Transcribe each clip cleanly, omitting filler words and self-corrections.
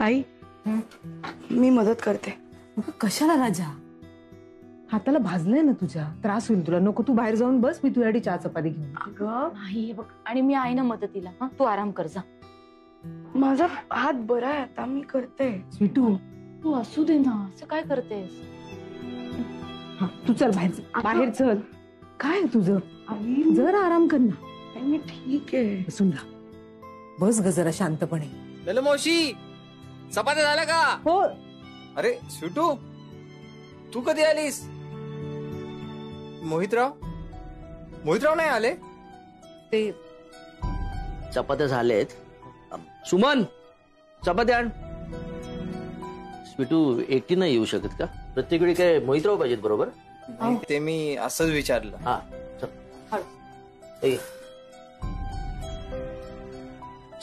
आई मी मदत करते. कशाला राजा? हाताला भाजलंय ना तुझ्या, त्रास होईल तुला. नको तू बाहेर जाऊन बस, मी तुझ्यासाठी चहा चपाती घेऊन. अगं नाही बघ, आणि मी आहे ना मदतीला. हा तू आराम कर जा. माझा हात बरा आहे आता, मी करते. स्वीटू तू असू दे ना, असं काय करतेस? तू चल बाहेर, बाहेर चल. काय तुझं? आई जरा आराम कर ना. मी ठीक आहे. बसून राहा, बस ग जरा शांतपणे. ललू मावशी, चपात्या झाल्या का? हो. अरे स्वीटू, तू कधी आलीस? मोहितराव नाही आले? ते चपात्या झालेत. सुमन, चपात्या आण. स्वीटू एकटी नाही येऊ शकत का? प्रत्येक वेळी काय मोहितराव पाहिजेत बरोबर? नाही, ते मी असंच विचारलं. हा चल.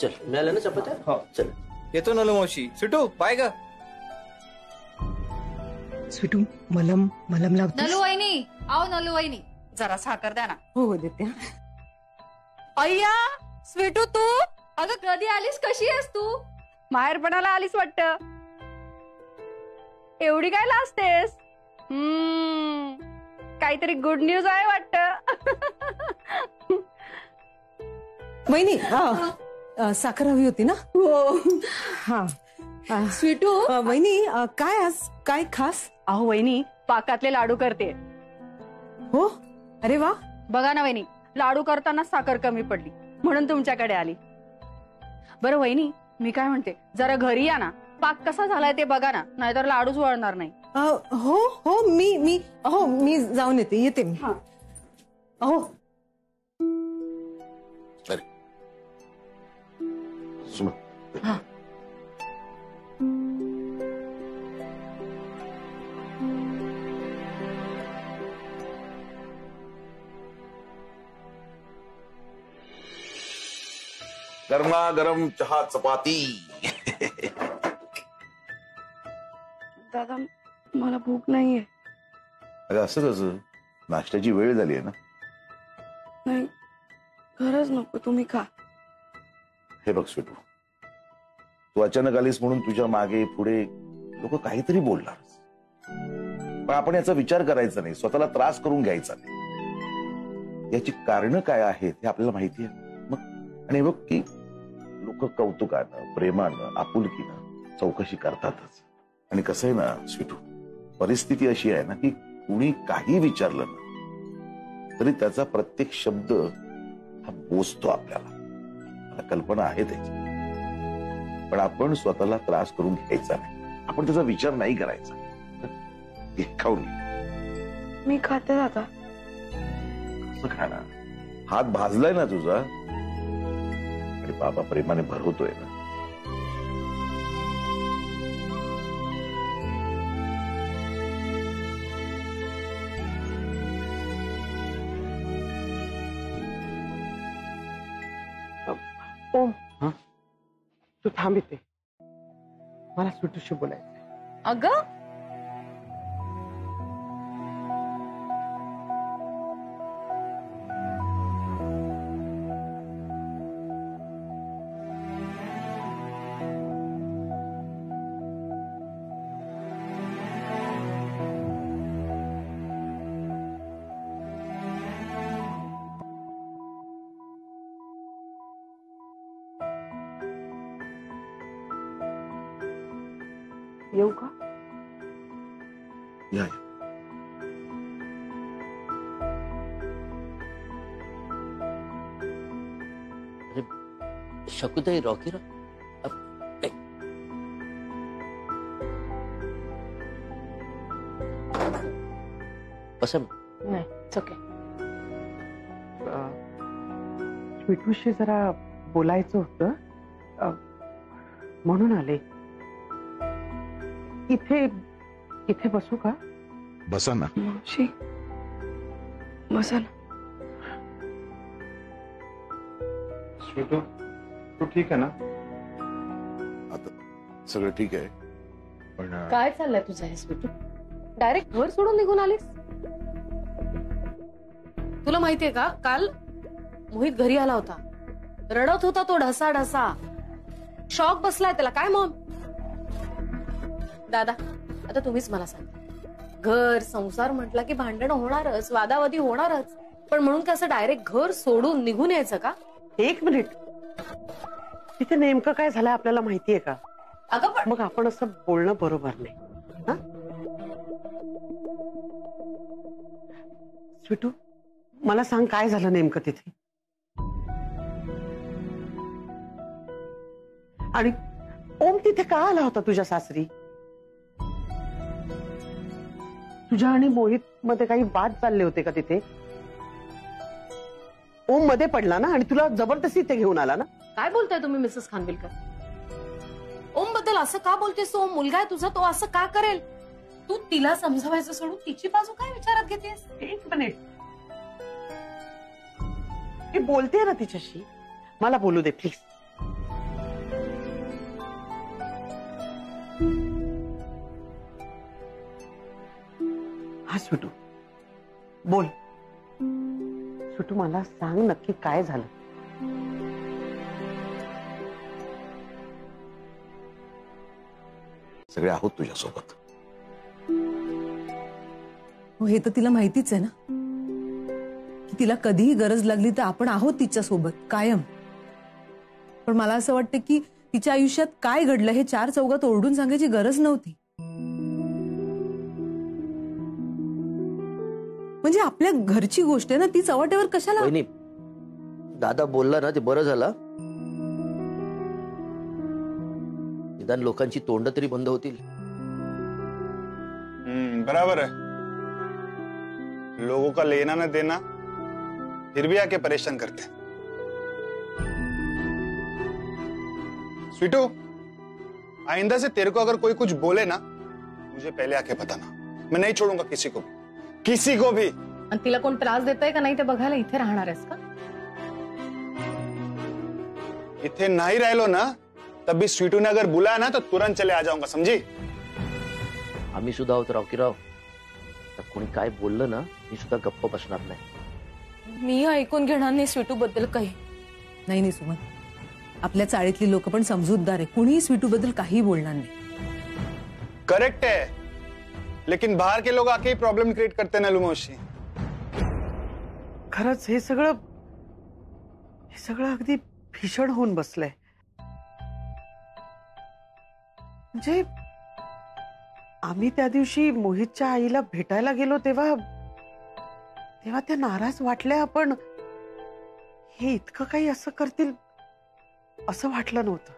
चल, मिळाल्या ना चपात्या? हो चल येतो नलू मावशी. स्वीटू बाय ग. स्वीटू मलम लावते. नलू वहिनी, आओ नलू वहिनी, जरा साखर द्या ना. हो देते. अय्या स्वीटू, तू अगं कधी आलीस? कशी आहेस तू? माहेरपणाला आलीस वाटतं. एवढी काय लाजतेस? काहीतरी गुड न्यूज आहे वाटतं. वहिनी साखर हवी होती ना? हो. हा. स्वीटू वहिनी काय आज काय खास? अहो वहिनी, पाकातले लाडू करते. हो, अरे वा. बघा ना वहिनी, लाडू करताना साखर कमी पडली म्हणून तुमच्याकडे आली. बरं वहिनी, मी काय म्हणते, जरा घरी या ना. पाक कसा झालाय ते बघा ना, नाहीतर लाडूच वळणार नाही. हो हो, मी जाऊन येते मी. हो. हा. गरमागरम चहा चपाती. दादा मला भूक नाहीये. अगं असं कसं? नाश्त्याची वेळ झाली आहे ना. नाही, खरंच नको, तुम्ही खा. हे बघ स्वीटू, तू अचानक आलीस म्हणून तुझ्या मागे पुढे लोक काहीतरी बोलणार, पण आपण याचा विचार करायचा नाही, स्वतःला त्रास करून घ्यायचा नाही. याची कारण काय आहेत हे आपल्याला माहिती आहे मग. आणि बघ की लोक कौतुकानं, प्रेमानं, आपुलकीनं चौकशी करतातच. आणि कसं आहे ना स्वीटू, परिस्थिती अशी आहे ना की कुणी काही विचारलं ना तरी त्याचा प्रत्येक शब्द हा बोचतो आपल्याला. मला कल्पना आहे त्याची, पण आपण स्वतःला त्रास करून घ्यायचा नाही, आपण त्याचा विचार नाही करायचा. खाऊन मी खाते दादा. कसं खाणार? हात भाजलाय ना तुझा, आणि बाबा प्रेमाने भरवतोय ना. ओम, तू थांब इथे, मला स्वीटूशी बोलायचंय. अगं येऊ का? या. शकुताई रॉकी असं नाही, ओके. स्वीटूशी जरा बोलायचं होतं म्हणून आले. इथे बसू का? बसा ना. मावशी बसा ना. स्वीटू, तू ठीक आहे ना? आता सगळं ठीक आहे, पण काय चाललंय तुझं हे स्वीटू? डायरेक्ट घर सोडून निघून आलीस? तुला माहितीये का, काल मोहित घरी आला होता, रडत होता तो ढसा ढसा. शॉक बसलाय त्याला. काय मॉम? दादा आता तुम्हीच मला सांगा, घर संसार म्हटला की भांडण होणारच, वादावादी होणारच, पण म्हणून का असं डायरेक्ट घर सोडून निघून यायचं का? एक मिनिट, तिथे नेमकं काय झालं आपल्याला माहितीये का? अगं पण मग आपण असं बोलणं बरोबर नाही. हा स्वीटू, मला सांग काय झालं नेमकं तिथे? आणि ओम तिथे का आला होता तुझ्या सासरी? तुझ्या आणि मोहित मध्ये काही वाद चालले होते का तिथे? ओम मध्ये पडला ना आणि तुला जबरदस्ती इथे घेऊन आला ना? काय बोलताय तुम्ही मिसेस खानविलकर? ओम बद्दल असं का बोलतेस? तो मुलगा आहे तुझा, तो असं का करेल? तू तिला समजावायचं सोडून तिची बाजू काय विचारात घेतेस? एक मिनिट, मी बोलते ना तिच्याशी, मला बोलू दे प्लीज. हा स्वीटू बोल. स्वीटू मला सांग नक्की काय झालं? सगळे आहोत तुझ्यासोबत. हो, हे तर तिला माहितीच आहे ना की तिला कधीही गरज लागली तर आपण आहोत तिच्या सोबत कायम. पण मला असं वाटतं की तिच्या आयुष्यात काय घडलं हे चार चौघात ओरडून सांगायची गरज नव्हती. म्हणजे आपल्या घरची गोष्ट आहे ना, ती चव्हाट्यावर कशाला? वहिनी, दादा बोलला ना ते बरं झालं. निदान लोकांची तोंड तरी बंद होतील. बराबर है. लोगों का लेना न देना, फिर भी आके परेशान करते हैं. स्वीटू, आइंदा से तेरे को अगर कोई कुछ बोले ना, मुझे पहले आके बताना. मैं नहीं छोड़ूंगा किसी को भी, किसी को भी. आणि तिला कोण त्रास देतंय का नाही ते बघायला इथे राहणार आहेस का? इथे नहीं रह लो ना, तब भी स्वीटू ने अगर बुलाया ना तो तुरंत चले आ जाऊंगा, समझी? आम्ही सुद्धा आहोत रावकीराव. कोणी काय बोललं ना, मी सुद्धा गप्प बसणार नाही. मी ऐकून घेणार नाही स्वीटू बद्दल काही. नाही सुमन, आपल्या चाळीतली लोक पण समजूतदार आहे, कुणीही स्वीटू बद्दल काही बोलणार नाही. करेक्ट है, लेकिन बाहर के लोग आके ही प्रॉब्लम क्रिएट करते ना लुमोशी. खरंच हे सगळं अगदी भीषण होऊन बसलंय. म्हणजे आम्ही त्या दिवशी मोहितच्या आईला भेटायला गेलो तेव्हा त्या नाराज वाटल्या, पण हे इतकं काही असं करतील असं वाटलं नव्हतं.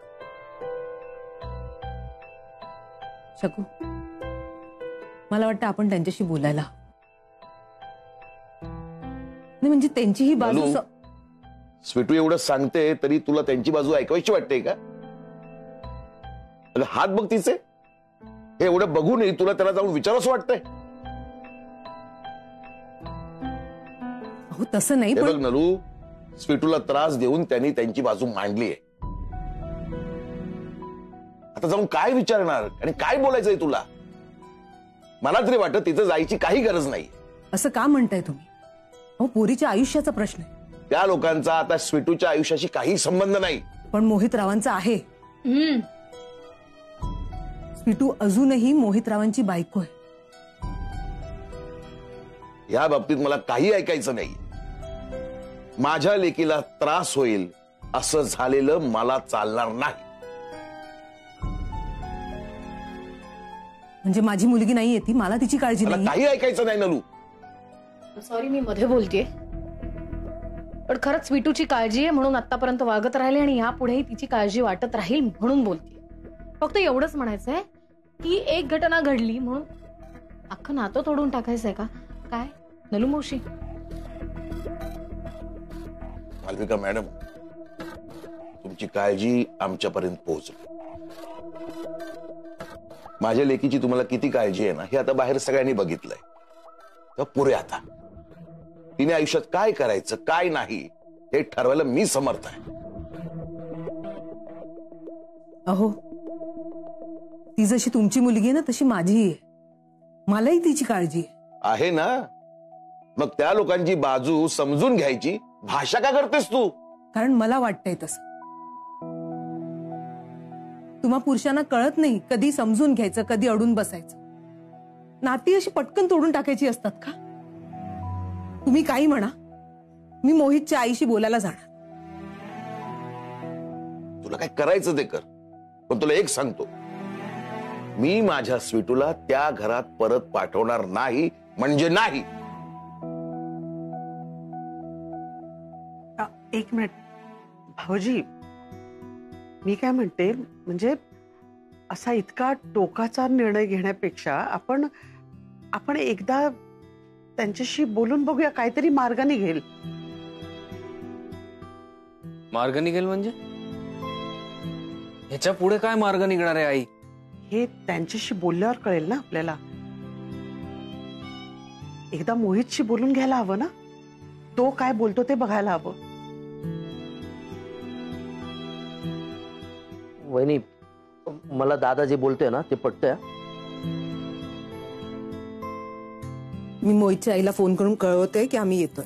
शकू, मला वाटतं आपण त्यांच्याशी बोलायला नाही, म्हणजे त्यांची ही बाजू. नलू, स्वीटू एवढं सांगते तरी तुला त्यांची बाजू ऐकवायची वाटते का? अगं हात बघ तिचे, हे एवढं बघूनही तुला त्याला जाऊन विचारावंच वाटतंय. हो तसं नाही, हे बघ पण नलू, स्वीटूला त्रास देऊन त्यांनी त्यांची बाजू मांडलीये. आता जाऊन काय विचारणार आणि काय बोलायचंय तुला? मला तरी वाटतं तिथं जायची काही गरज नाही. असं का म्हणताय तुम्ही? अहो, पोरीच्या आयुष्याचा प्रश्न आहे. त्या लोकांचा आता स्वीटूच्या आयुष्याशी काही संबंध नाही. पण मोहितरावांचा आहे. स्वीटू अजूनही मोहितरावांची बायको आहे. या बाबतीत मला काही ऐकायचं नाही. माझ्या लेकीला त्रास होईल असं झालेलं मला चालणार नाही. म्हणजे माझी मुलगी नाहीये ती, मला तिची काळजी मला नाही. काही ऐकायचं नाही नलू. सॉरी मी मध्ये बोलतेय, पण खरंच स्वीटूची काळजी आहे म्हणून आतापर्यंत वागत राहिले आणि यापुढेही तिची काळजी वाटत राहील म्हणून बोलते. फक्त एवढंच म्हणायचंय की एक घटना घडली म्हणून अख्खं नातं तोडून टाकायचंय का काय नलू मावशी? मालविका मॅडम, तुमची काळजी आमच्यापर्यंत पोहोचली. माझ्या लेकीची तुम्हाला किती काळजी आहे ना हे आता बाहेर सगळ्यांनी बघितलंय. तर पुरे आता तिने आयुष्यात काय करायचं काय नाही हे ठरवायला मी समर्थ आहे. अहो, ती जशी तुमची मुलगी आहे ना तशी माझीही आहे. मलाही तिची काळजी आहे ना. मग त्या लोकांची बाजू समजून घ्यायची भाषा का करतेस तू? कारण मला वाटतंय तसं. तुम्हा पुरुषांना कळत नाही कधी समजून घ्यायचं कधी अडून बसायचं. नाती अशी पटकन तोडून टाकायची असतात का? तुम्ही काही म्हणा, मी मोहितच्या आईशी बोलायला जाणार. तुला काय करायचं ते कर, पण तुला एक सांगतो, मी माझ्या स्वीटूला त्या घरात परत पाठवणार नाही म्हणजे नाही. एक मिनिट भाऊजी, मी काय म्हणते, म्हणजे असा इतका टोकाचा निर्णय घेण्यापेक्षा आपण एकदा त्यांच्याशी बोलून बघूया, काहीतरी मार्ग निघेल. मार्ग निघेल म्हणजे? ह्याच्या पुढे काय मार्ग निघणार आहे आई? हे त्यांच्याशी बोलल्यावर कळेल ना आपल्याला. एकदा मोहितशी बोलून घ्यायला हवं ना, तो काय बोलतो ते बघायला हवं. वहिनी, मला दादा जे बोलतोय ना ते पटतंय. मी मोहितच्या आईला फोन करून कळवते की आम्ही येतोय.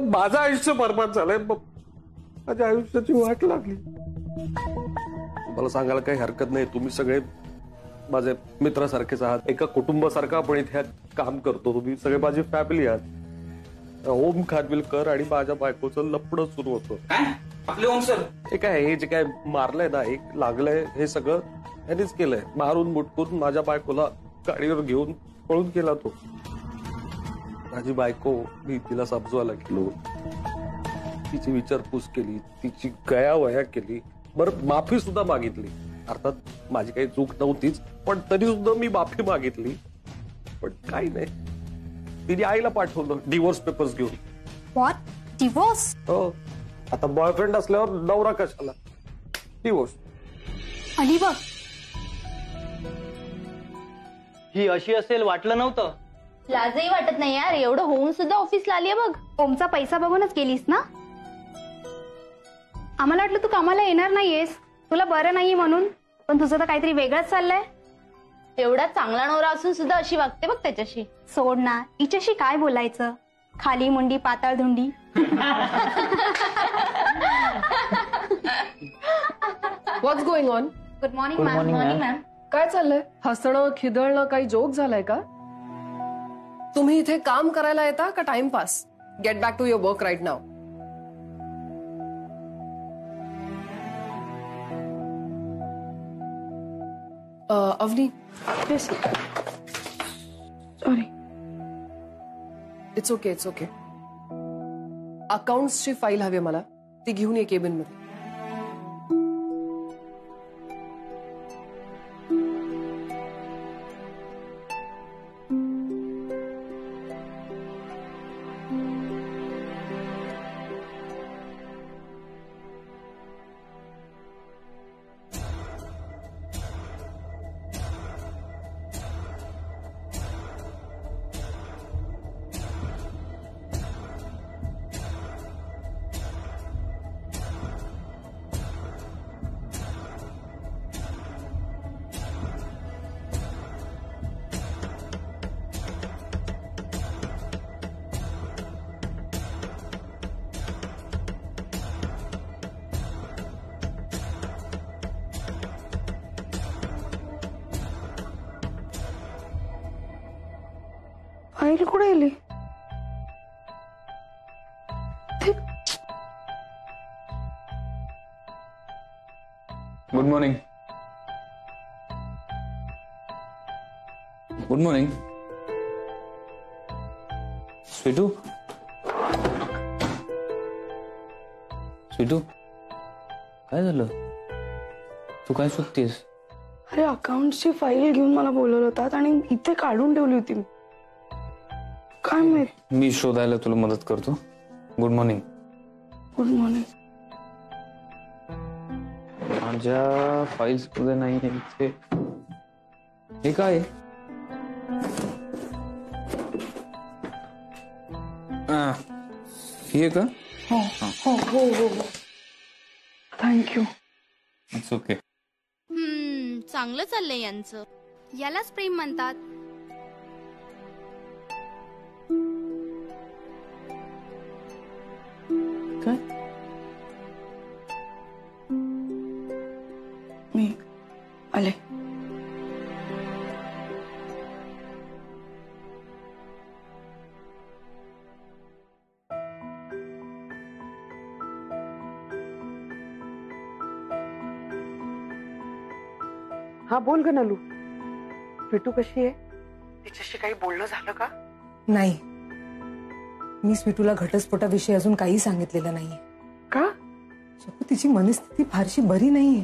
माझं आयुष्य बरबाद झालंय, माझ्या आयुष्याची वाट लागली. मला सांगायला काही हरकत नाही, तुम्ही सगळे माझे मित्रासारखेच आहात, एका कुटुंबासारखं आपण इथे काम करतो. तुम्ही सगळे माझी फॅमिली आहात. ओम खानविलकर आणि माझ्या बायकोचं लफडं सुरू होतं. आपले ओम सर हे काय, हे जे काय मारलंय ना, एक लागलंय, हे सगळं ह्यानेच केलंय. मारून मुटकून माझ्या बायकोला गाडीवर घेऊन पळून गेला तो. माझी बायको, मी तिला समजवायला गेलो, तिची विचारपूस केली, तिची गयावया केली, बरं माफी सुद्धा मागितली. अर्थात माझी काही चूक नव्हतीच, पण तरी सुद्धा मी माफी मागितली. पण काही नाही, तिने आईला पाठवलं डिवोर्स पेपर्स घेऊन. व्हॉट? डिवोर्स? हो, आता बॉयफ्रेंड असल्यावर नवरा कशाला? डिवोर्स. आणि बघ, ही अशी असेल वाटलं नव्हतं. लाजही वाटत नाही यार, एवढं होऊन सुद्धा ऑफिसला आलीये बघ. ओमचा पैसा बघूनच गेलीस ना? आम्हाला वाटलं तू कामाला येणार नाहीयेस, तुला बरं नाही म्हणून, पण तुझं तर काहीतरी वेगळंच चाललंय. एवढा चांगला नवरा असून सुद्धा अशी वागते बघ त्याच्याशी. सोड ना, हिच्याशी काय बोलायचं, खाली मुंडी पाताळ धुंडी. What's going on? Good morning ma'am. Morning ma'am. काय चाललंय? हसणं खिदळणं काही जोक झालाय का? तुम्ही इथे काम करायला येता का timepass? Get back to your work right now. Avani, sorry. It's okay, it's okay. अकाउंट्सची फाईल हवी मला, ती घेऊन ये केबिन मध्ये. फाईल कुठे गेली? Good morning. Good morning. Sweetu, Sweetu, काय झालं? तू काय शोधतेस? अरे अकाउंटची फाईल घेऊन मला बोलवलं होतात आणि इथे काढून ठेवली होती मी. काय माहित. मी शोधायला तुला मदत करतो. Good morning. Good morning. माझ्या फाईल्स मध्ये नाही इथे. हे काय? हे का? हो हो हो हो. थँक्यू. It's okay. चांगलं चाललंय यांचं. यालाच प्रेम म्हणतात. काय? मी आले. हा बोल ग नलू. स्वीटू कशी आहे? तिच्याशी काही बोलणं झालं का? नाही, मी स्वीटूला घटस्फोटाविषयी अजून काही सांगितलेलं नाहीये. का? शकू, तिची मनस्थिती फारशी बरी नाहीये.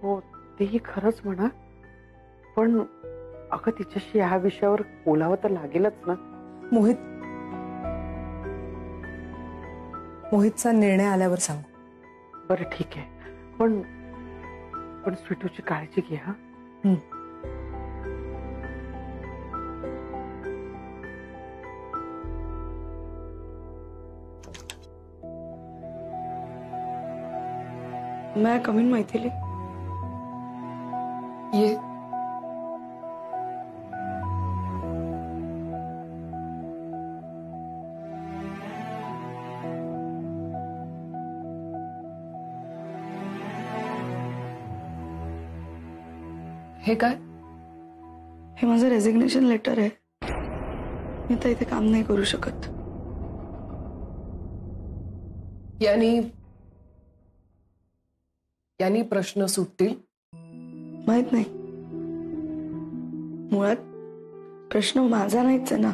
हो, तेही खरंच म्हणा, पण अगं तिच्याशी ह्या विषयावर बोलावं तर लागेलच ना. मोहितचा निर्णय आल्यावर सांगू. बरं ठीक आहे, पण स्वीटूची काळजी घे. हा मैं कम इन मैथिली. ये हे काय? हे माझं रेजिग्नेशन लेटर आहे. मी तर इथे काम नाही करू शकत. यानी प्रश्न सुटतील? माहित नाही. मुळात प्रश्न माझा नाहीच आहे ना,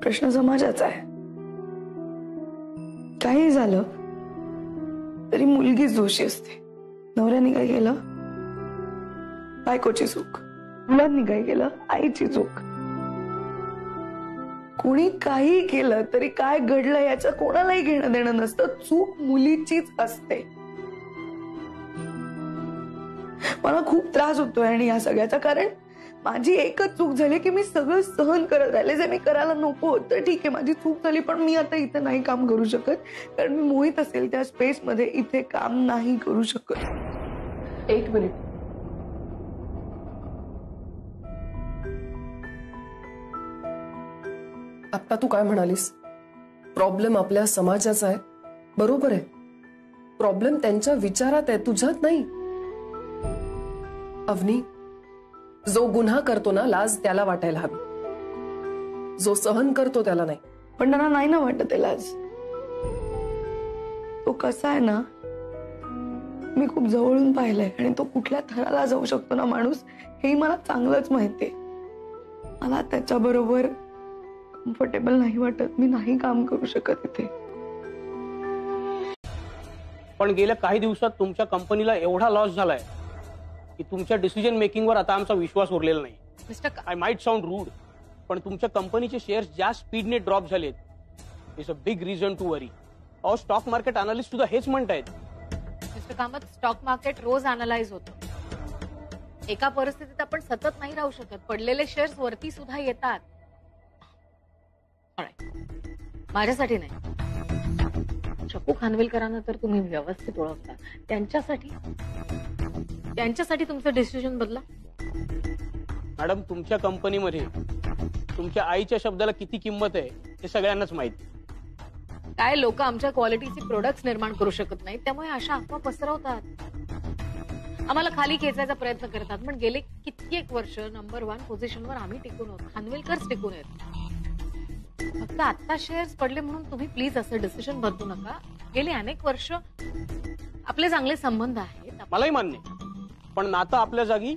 प्रश्न समाजाचा आहे. काही झालं तरी मुलगीच दोषी असते. नवऱ्याने काय केलं? बायकोची चूक. मुलांनी काय केलं? आईची चूक. कोणी काही केलं तरी काय घडलं याचं कोणालाही घेणं देणं नसतं. चूक मुलीचीच असते. मला खूप त्रास होतोय आणि या सगळ्याचा, कारण माझी एकच चूक झाली की मी सगळं सहन करत राहिले जे मी करायला नको होतं. ठीक आहे, माझी चूक झाली, पण मी आता इथे नाही काम करू शकत, कारण मी मोहित असेल त्या स्पेस मध्ये इथे काम नाही करू शकत. एक मिनिट. आता तू काय म्हणालीस? प्रॉब्लेम आपल्या समाजाचा आहे. बरोबर आहे, प्रॉब्लेम त्यांच्या विचारात आहे, तुझ्यात नाही. अवनी, जो गुन्हा करतो ना, लाज त्याला वाटायला हवी, जो सहन करतो त्याला नाही. पण त्यांना नाही ना वाटत लाज. तो कसा आहे ना, मी खूप जवळून पाहिलंय आणि तो कुठल्या थराला जाऊ शकतो ना माणूस, हे मला चांगलंच माहितीये. मला त्याच्याबरोबर कम्फर्टेबल नाही वाटत. मी नाही काम करू शकत इथे. पण गेल्या काही दिवसात तुमच्या कंपनीला एवढा लॉस झालाय की तुमच्या डिसिजन मेकिंग वर आता आमचा विश्वास उरलेला नाही. आय माइट साऊंड रूड, पण तुमच्या कंपनीचे शेअर्स ज्या स्पीडने ड्रॉप झालेत, it's a big reason to worry. अहो, स्टॉक मार्केट अनालिस्ट सुद्धा हेच म्हणतायत. मिस्टर कामत, स्टॉक मार्केट रोज अनालाइज होतं. एका परिस्थितीत आपण सतत नाही राहू शकत. पडलेले शेअर्स वरती सुद्धा येतात. माझ्यासाठी नाही, शकू खानविलकरांना तर तुम्ही व्यवस्थित ओळखता. त्यांच्यासाठी तुमचं डिसिजन बदला. मॅडम, तुमच्या कंपनीमध्ये तुमच्या आईच्या शब्दाला किती किंमत आहे हे सगळ्यांनाच माहिती. काय लोक आमच्या क्वालिटीचे प्रोडक्ट्स निर्माण करू शकत नाहीत, त्यामुळे अशा अफवा पसरवतात. आम्हाला खाली खेचायचा प्रयत्न करतात. पण गेले कित्येक वर्ष नंबर 1 पोझिशनवर आम्ही टिकून आहोत, खानविलकरच टिकून आहेत. फक्त आता शेअर्स पडले म्हणून तुम्ही प्लीज असं डिसिजन बदलू नका. गेली अनेक वर्ष आपले चांगले संबंध आहेत. मलाही मान्य, पण नातं आपल्या जागी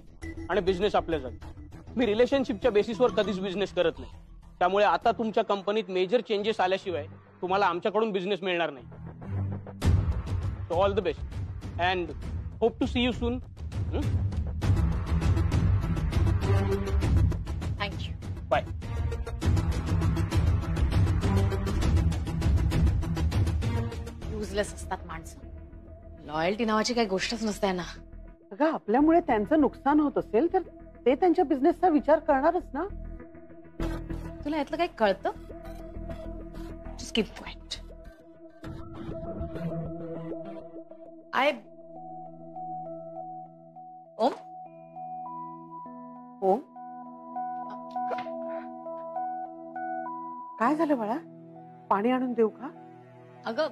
आणि बिझनेस आपल्या जागी. मी रिलेशनशिपच्या बेसिसवर कधीच बिझनेस करत नाही. त्यामुळे आता तुमच्या कंपनीत मेजर चेंजेस आल्याशिवाय तुम्हाला आमच्याकडून बिझनेस मिळणार नाही. So all the best and hope to see you soon. Thank you. Bye. Useless असतात माणसं. लॉयल्टी नावाची काही गोष्टच नसते ना. अगं, आपल्यामुळे त्यांचं नुकसान होत असेल तर ते त्यांच्या बिझनेसचा विचार करणारच ना. तुला यातलं काही कळतं? Just keep quiet. ओम, ओम, काय झालं बाळा? पाणी आणून देऊ का? अगं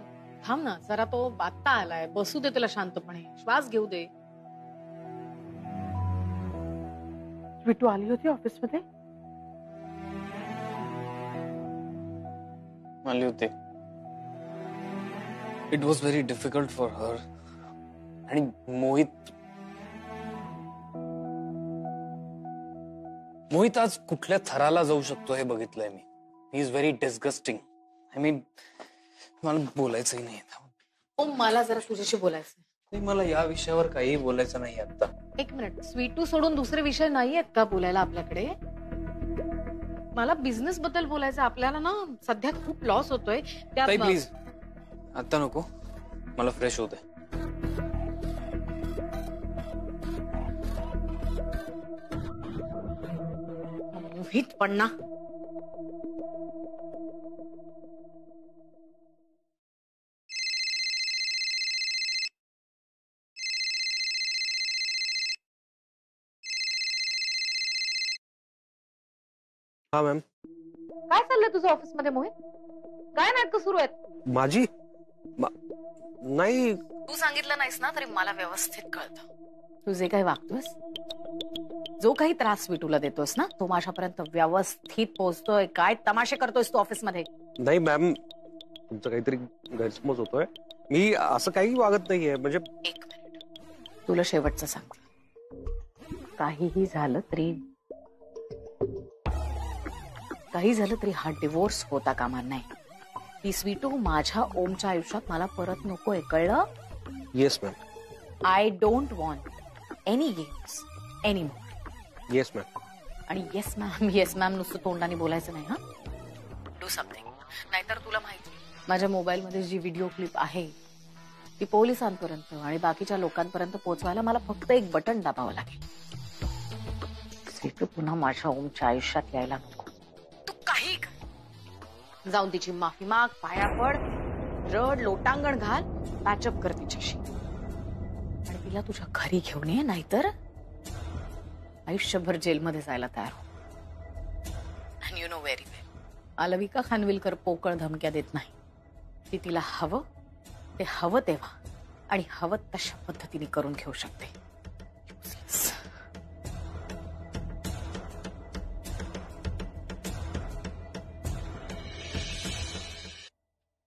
थांब ना जरा, तो आत्ता आलाय, बसू दे त्याला शांतपणे, श्वास घेऊ दे. स्वीटू आली होती ऑफिसमध्ये? आली होती. It was very difficult for her. आणि मोहित आज कुठल्या थराला जाऊ शकतो हे बघितलंय मी. He is very disgusting. I mean मला बोलायचंही नाही. मला जरा तुझ्याशी बोलायचं. नाही, मला या विषयावर काही बोलायचं नाही आता. एक मिनिट, स्वीटू सोडून दुसरे विषय नाही आहेत का बोलायला आपल्याकडे? मला बिझनेस बद्दल बोलायचं. आपल्याला ना सध्या खूप लॉस होतोय. प्लीज आता नको, मला फ्रेश होत आहे. मोहित पण ना, हा मॅम. काय चाललंय तुझं ऑफिसमध्ये मोहित? काय नाटकं सुरू आहेत? माझी नाही. तू सांगितलं नाहीस ना तरी मला व्यवस्थित कळतं. तू जे काही वागतोस, जो काही त्रास स्वीटूला देतोस ना, तो माझ्यापर्यंत व्यवस्थित पोहोचतोय. काय तमाशे करतोयस तू ऑफिसमध्ये? नाही मॅम, तुमचं काहीतरी गैरसमज होतोय. मी असं काही वागत नाहीये. म्हणजे एक मिनिट, तुला शेवटचं सांगते. काही झालं तरी हा डिवोर्स होता कामा नाही. ही स्वीटू माझ्या ओमच्या आयुष्यात मला परत नकोय, कळलं? Yes ma'am. I don't want any games any more. Yes ma'am. आणि येस मॅम नुसतं तोंडाने बोलायचं नाही. हा, डू समथिंग. नाहीतर तुला माहिती, माझ्या मोबाईलमध्ये जी व्हिडिओ क्लिप आहे ती पोलिसांपर्यंत आणि बाकीच्या लोकांपर्यंत पोहोचवायला मला फक्त एक बटन दाबावं लागेल. स्वीटू पुन्हा माझ्या ओमच्या आयुष्यात यायला नको. तू काही कर, जाऊन तिची माफी माग, पाया पड, रड, लोटांगण घाल, पॅचअप कर तिच्याशी आणि तिला तुझ्या घरी घेऊन ये. नाहीतर आयुष्यभर जेलमध्ये जायला तयार हो. अँड यू नो व्हेरी वेल, मालविका खानविलकर पोकळ धमक्या देत नाही. ती तिला हवं ते हवं तेव्हा आणि हवं तशा पद्धतीने करून घेऊ शकते.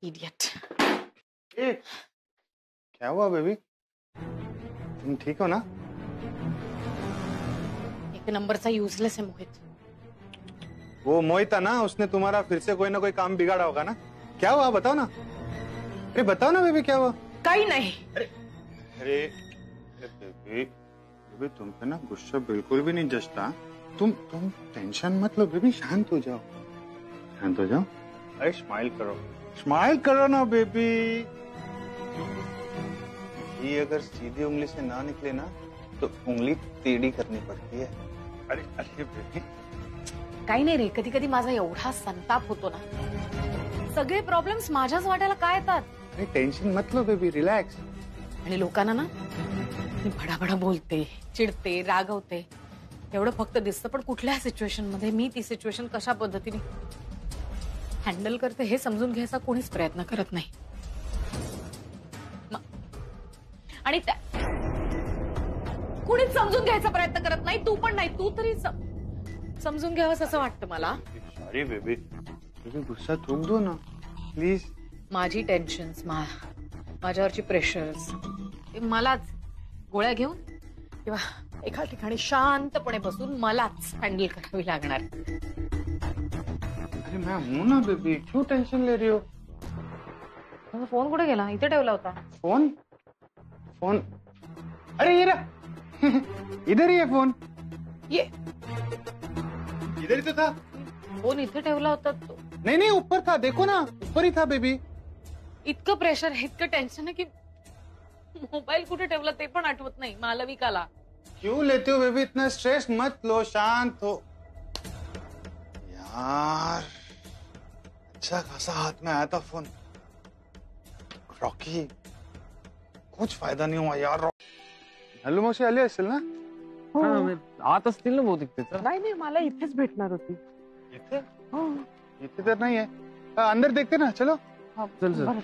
इडियट. क्या हुआ बेबी? तुम ठीक हो ना? एक नंबरचा यूजलेस है मोहित. वो मोहित था ना, उसने तुम्हारा फिर से कोई ना कोई काम बिगाड़ा होगा ना. क्या हुआ बताओ ना. अरे बताओ ना बेबी, क्या हुआ? काही नहीं. अरे बेबी, बेबी तुम पे ना गुस्सा बिल्कुल भी नहीं जचता. तुम टेंशन मत लो बेबी, शांत हो जाओ, शांत हो जाओ. अरे स्माइल करो ना बेबी. ये अगर सीधी उंगली से ना निकले ना तो उंगली टेढ़ी करनी पड़ती है. अरे अरे बेबी, काही नाही रे, कधी कधी माझा एवढा संताप होतो ना, सगळे प्रॉब्लेम्स माझ्याच वाट्याला काय येतात. अरे टेंशन मत लो बेबी, रिलॅक्स. आणि लोकांना ना मी भडाभडा बोलते, चिडते, रागवते, एवढं फक्त दिसतं. पण कुठल्या सिच्युएशन मध्ये मी ती सिच्युएशन कशा पद्धतीने हँडल करते हे समजून घ्यायचा कोणीच प्रयत्न करत नाही. आणि कोणीच समजून घ्यायचा प्रयत्न करत नाही. तू पण नाही. तू तरी समजून घ्यावंस असं वाटतं मला. सॉरी बेबी, तुम्ही गुस्सा थोक दो ना प्लीज. माझी टेन्शन्स, माझ्यावरची प्रेशर्स मलाच गोळ्या घेऊन किंवा एका ठिकाणी शांतपणे बसून मलाच हँडल करावी लागणार. अरे मैं हूं ना बेबी, क्यों टेंशन ले रही हो? माझा फोन कुठे गेला? इथे ठेवला होता. फोन? अरे ये रहा. इधर ही है फोन. ये इधर ही तो था. फोन इथे ठेवला होता तो. नहीं ऊपर था, देखो ना, ऊपर ही था बेबी. इतकं प्रेशर, इतकं टेन्शन आहे की मोबाईल कुठे ठेवला ते पण आठवत नाही. मालविकाला. क्यों लेते हो बेबी इतना स्ट्रेस? मत लो, शांत हो यार. अच्छा खासा हाथ में आया था फोन. रॉकी, कुछ फायदा नहीं हुआ यार. हॅलो मावशी आली असेल ना? आत असतील ना बहुतेक त्याचं. नाही, मला इथेच भेटणार होती. इथे? इथे तर नाही आहे. अंदर देखते ना, चलो. चल. बरं.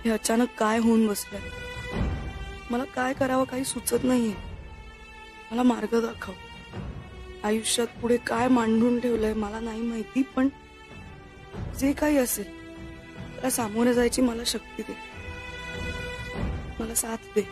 हे अचानक काय होऊन बसलंय. मला काय करावं काही सुचत नाहीये. मला मार्ग दाखव. आयुष्यात पुढे काय मांडून ठेवलंय मला नाही माहिती, पण जे काही असेल त्याला सामोरे जायची मला शक्ती दे. मला साथ दे.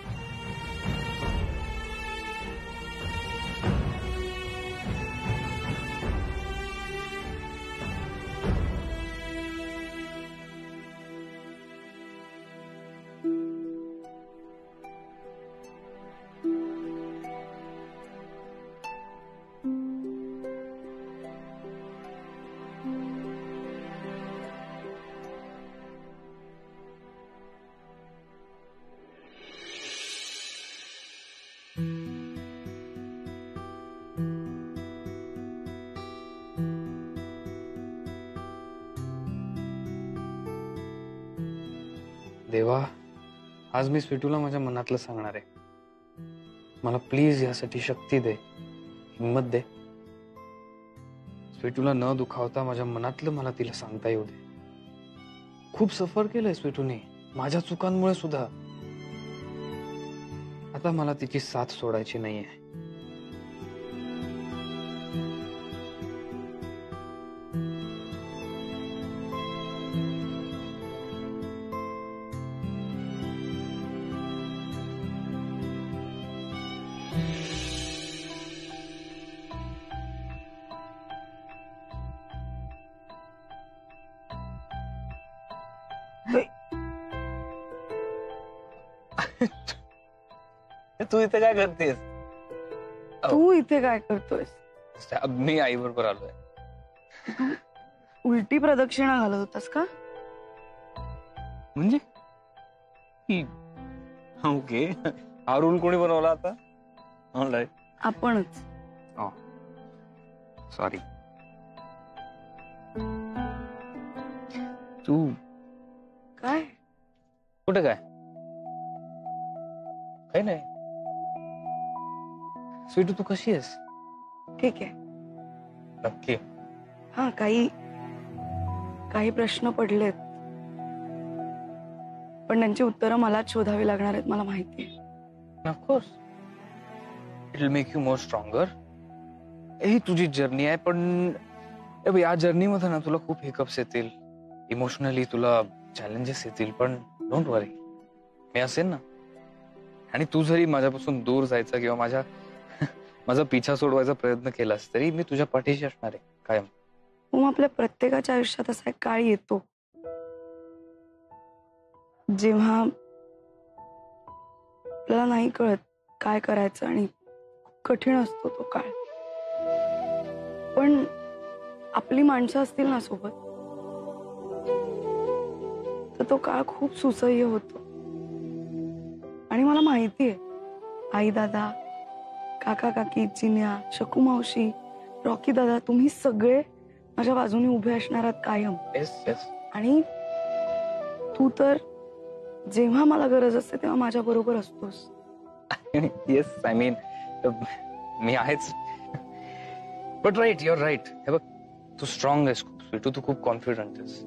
देवा, आज मी स्वीटूला माझ्या मनातलं सांगणार आहे. मला प्लीज यासाठी शक्ती दे, हिम्मत दे. स्वीटूला न दुखावता माझ्या मनातलं मला तिला सांगता येऊ दे. खूप सफर केलंय स्वीटूने माझ्या चुकांमुळे सुद्धा. आता मला तिची साथ सोडायची नाहीये. तू इथे काय करतेस? तू इथे काय करतोयस? मी आई बरोबर आलोय. उलटी प्रदक्षिणा घालत होतास का? म्हणजे ओके. हा रूल कोणी बनवला आता? ऑनलाईन आपणच. सॉरी. तू काय? कुठे काय? काही नाही. स्वीटू तू कशी आहेस? ठीक आहे. नक्की? हा, काही प्रश्न पडलेत, पण त्यांची उत्तरं मलाच शोधावी लागणार आहेत मला माहिती आहे. Of course it will make you more stronger. ही तुझी जर्नी आहे, पण या जर्नीमध्ये ना तुला खूप हिकअप्स येतील, इमोशनली तुला चॅलेंजेस येतील, पण डोंट वरी, मी असेल ना. आणि तू जरी माझ्यापासून दूर जायचा किंवा माझा पिछा सोडवायचा प्रयत्न केलास तरी मी तुझ्या पाठीशी असणार आहे कायम. आपल्या प्रत्येकाच्या आयुष्यात असा एक काळ येतो जेव्हा आपल्याला नाही कळत काय करायचं आणि कठीण असतो तो काळ. पण आपली माणसं असतील ना सोबत तर तो काळ खूप सुसह्य होतो. आणि मला माहिती आहे, आई दादा, काका काकी, जिन्या, शकू मावशी, रॉकी दादा, तुम्ही सगळे माझ्या बाजूने उभे असणार आहात कायम. आणि तू तर जेव्हा मला गरज असते तेव्हा माझ्या बरोबर असतोस. येस, आय मीन मी आहेच. But right, your right. हे बघ, तू स्ट्रॉंग आहेस खूप स्वीटू, तू खूप कॉन्फिडंट आहेस.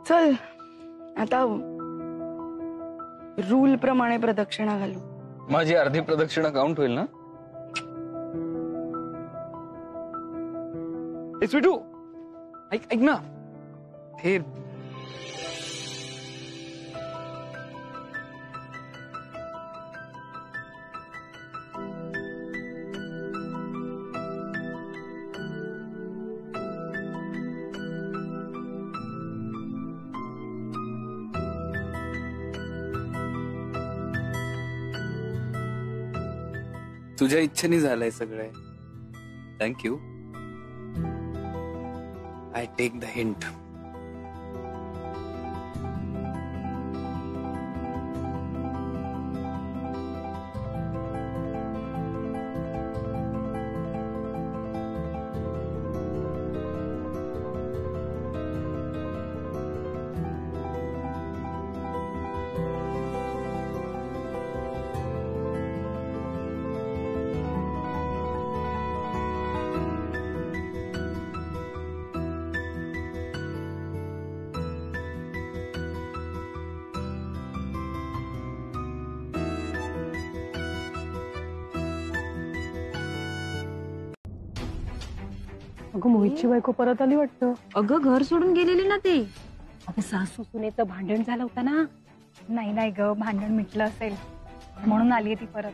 चल आता रूल प्रमाणे प्रदक्षिणा घालू. माझी अर्धी प्रदक्षिणा काउंट होईल ना? स्वीटू ऐक ना, हे तुझ्या इच्छेने झालंय सगळं. Thank you. I take the hint. अगं मोहितची बायको परत आली वाटतं. अगं घर सोडून गेलेली ना ती. अगं सासू सुनेचं भांडण झालं होतं ना. नाही ग, भांडण मिटलं असेल म्हणून आलीये ती परत.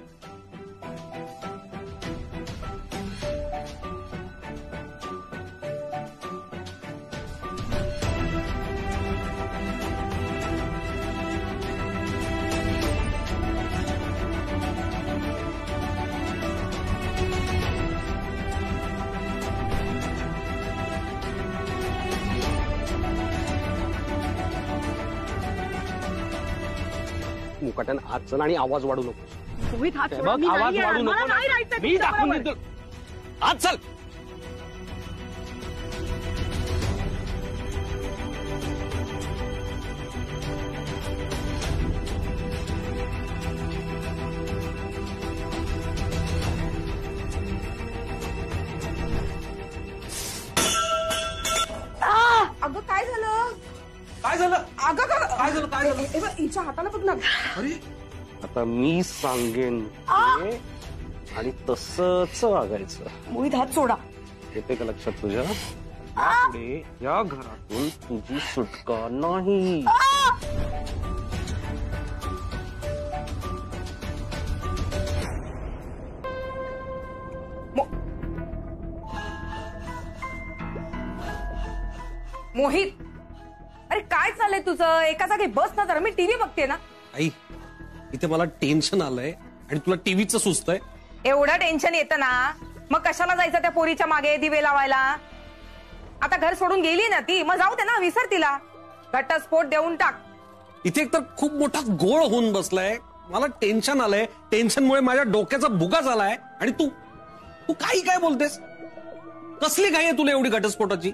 मुकाट्यान आत चल आणि आवाज वाढू नको. मोहित हात हे सोडा, बघ, मी आवाज नाही वाढू येणार. मला नको नाही ना. राहायचं मी तुमच्या दाखवून बरोबर. देतो. आत चल. अगं काय झालं? काय झालं? अगं काय झालं? काय झालं? हिच्या हाताला बघ ना. अरे आता मी सांगेन ते आणि तसंच वागायचं. मोहित हात सोडा. येते का लक्षात तुझ्या? यापुढे या घरातून तुझी सुटका नाही. मोहित, अरे काय चाललंय तुझं? एका जागी बस ना जरा, मी टीव्ही बघते ना. आई, इथे मला टेन्शन आलंय आणि तुला टीव्हीचं सुचतंय. एवढं टेन्शन येतं ना, मग कशाला जायचं त्या पोरीच्या मागे दिवे लावायला? आता घर सोडून गेली ना ती, मग जाऊ दे ना, विसर तिला. घटस्फोट देऊन टाक. इथे एक तर खूप मोठा गोळ होऊन बसलाय. मला टेन्शन आलंय. टेन्शनमुळे माझ्या डोक्याचा भुगा झालाय. आणि तू तू काही काय बोलतेस? कसली काय आहे तुला एवढी घटस्फोटाची?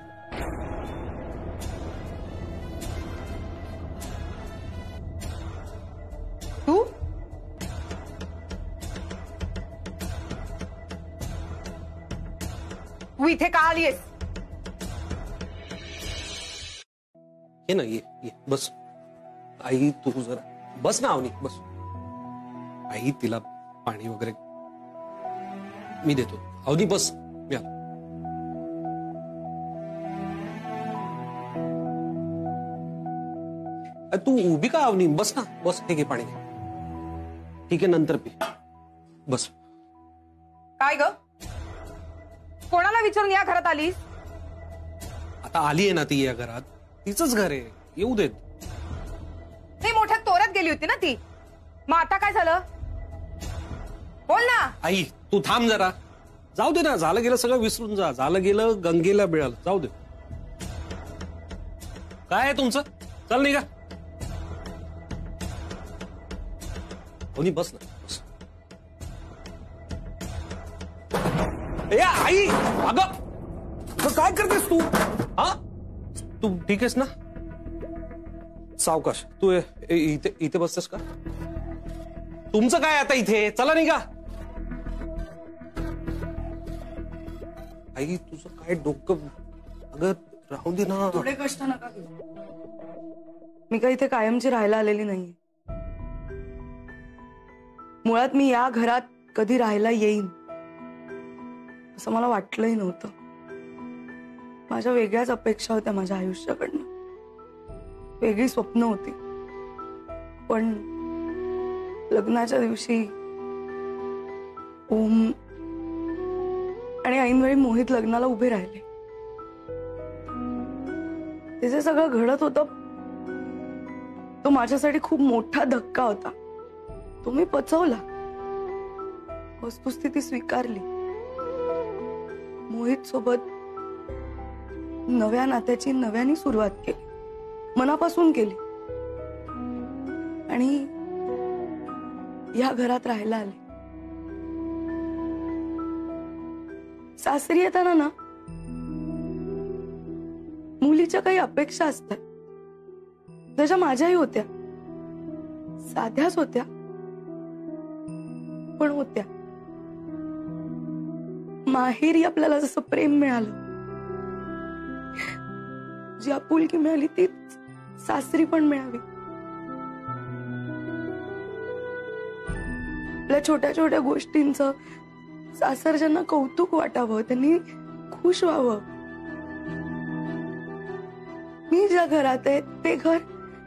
तू तू इथे का आलीयस? ये ना, ये बस. आई तू जरा बस ना. अवनी बस. आई तिला पाणी वगैरे मी देतो. अवनी बस. मी आलो. तू उभी का अवनी? बस ना, बस. हे घे पाणी. ठीक आहे, नंतर पी. बस. काय ग? कोणाला विचारून या घरात आलीस? आता आली आहे ना ती या घरात. तिचंच घर आहे, येऊ देत. नाही, मोठ्या तोऱ्यात गेली होती ना ती. मग आता काय झालं? बोल ना. आई तू थांब जरा. जाऊ दे ना, झालं गेलं सगळं विसरून जा. झालं गेलं गंगेला मिळालं. जाऊ दे. काय आहे तुमचं? चल निघा. कोणी बस ना, बस. ए आई, अगं काय करतेस तू? हा, तू ठीक आहेस ना? सावकाश. तू इथे इथे बसतेस का? तुमचं काय आता इथे? चला निघा. आई तुझं काय डोकं? अगं राहू दे ना. थोडे कष्ट नका घेऊ. मी काही इथे कायमची राहायला आलेली नाही. मुळात मी या घरात कधी राहायला येईन असं मला वाटलंही नव्हतं. माझ्या वेगळ्याच अपेक्षा होत्या माझ्या आयुष्याकडनं. वेगळी स्वप्न होती. पण लग्नाच्या दिवशी ओम आणि ऐनवेळी मोहित लग्नाला उभे राहिले. ते जे सगळं घडत होतं तो माझ्यासाठी खूप मोठा धक्का होता. तो मी पचवला. वस्तुस्थिती स्वीकारली. मोहित सोबत नव्या नात्याची नव्याने सुरुवात केली. मनापासून केली. आणि या घरात राहायला आले. सासरी येताना ना मुलीच्या काही अपेक्षा असतात. त्याच्या माझ्याही होत्या. साध्याच होत्या पण होत्या. माहेरी आपल्याला जसं प्रेम मिळालं, जी आपुलकी मिळाली ती सासरी पण मिळावी. आपल्या छोट्या छोट्या गोष्टींचं सासरच्यांना कौतुक वाटावं, त्यांनी खुश व्हावं. मी ज्या घरात आहे ते घर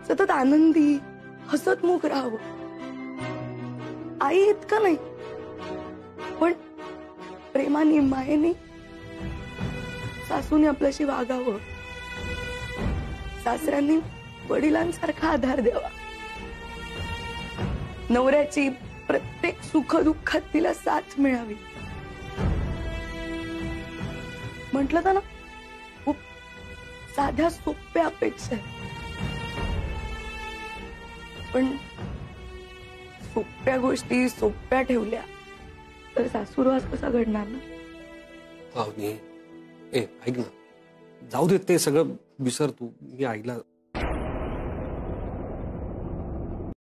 सतत आनंदी हसतमुख राहावं. आई इतकं नाही, पण प्रेमाने मायेने सासूने आपल्याशी वागावं, सासऱ्यांनी वडिलांसारखा आधार द्यावा, नवऱ्याची प्रत्येक सुख दुःखात तिला साथ मिळावी. म्हटलं तर ना, खूप साध्या सोप्या अपेक्षा आहे, पण सोप्या गोष्टी सोप्या ठेवल्या तर सासूरवास कसा घडणार ना. पाहुणे, ऐक ना, जाऊ दे ते सगळं विसर तू. मी आईला